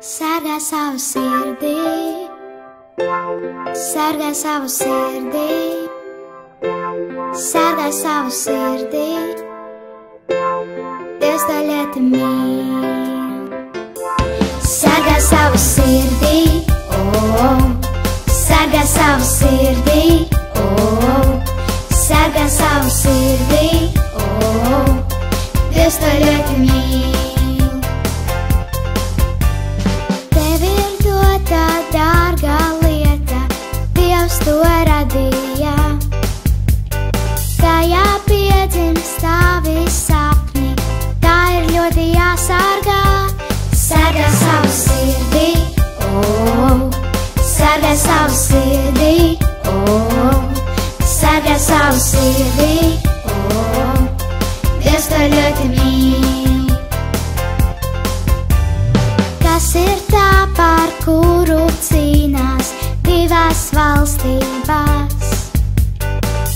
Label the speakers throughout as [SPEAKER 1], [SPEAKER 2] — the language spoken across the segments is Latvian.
[SPEAKER 1] Sargā savu sirdī, sargā savu sirdī, sargā savu sirdī. Dievs to ļoti mīl. Sargā savu sirdī, oh, sargā savu sirdī, oh, sargā savu sirdī, oh, Dievs to ļoti mīl. Tā dārgā lieta, Dievs to radīja. Tajā piedzimst tavi sapņi, tā ir ļoti jāsargā. Sargā savu sirdī, oh, sargā savu sirdī, oh, sargā savu sirdī, oh, Dievs to ļoti mīl. Kas ir tā, par kuru cīnās divās valstībās?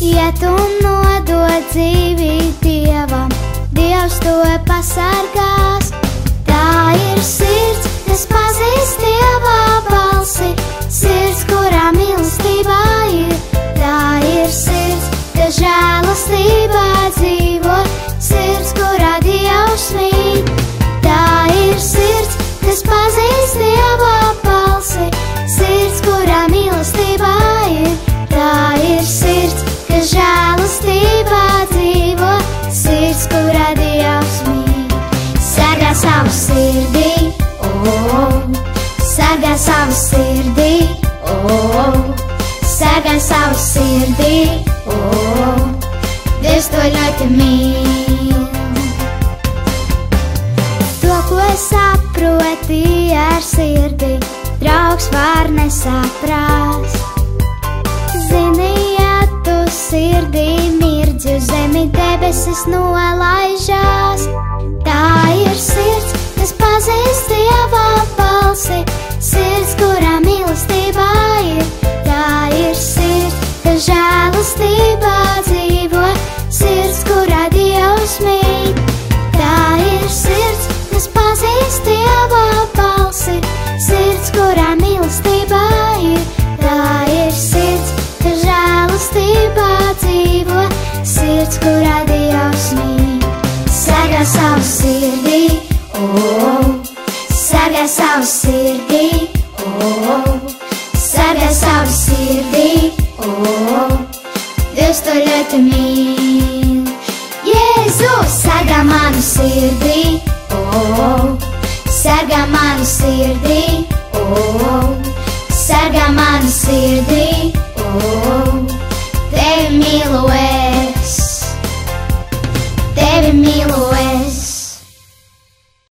[SPEAKER 1] Ja tu nodod dzīvi Dievam, Dievs to pasargās. Tā ir sirds, kas pazīst Dieva balsi, sirds, kurā mīlestībā ir. Tā ir sirds, kas žēlastībā dzīvo, sirds, kurā Dievs mīl. Tā ir sirds, kas pazīst Dieva balsi, sirds, kurā mīlestībā ir. Tā ir sirds, kas žēlastībā dzīvo, sirds, kurā Dievs mīl. Sargā savu sirdī, oh, sargā savu sirdī, oh, sargā savu sirdī, oh, Dievs to ļoti mīl. To, ko saproti ar sirdi, draugs var nesaprast. Zini, ja tu sirdī mirdzi uz zemi, debesis nolaižās. Tā ir sirds, kas pazīst Dieva balsi, sirds, kurā mīlestībā ir. Tā ir sirds, kas žēlastībā dzīvo, sirds, kurā Dievs mīl. Tā ir sirds, kas pazīst Dieva balsi, sirds, kurā mīlestībā ir. Tā ir sirds, kas žēlastībā dzīvo, sirds, kurā Dievs mīl. Sargā savu sirdī, oh, sargā savu sirdī, oh, sargā savu sirdī, oh, Dievs to ļoti mīl. Jēzus, sargā manu sirdī, oh, sargā manu sirdī.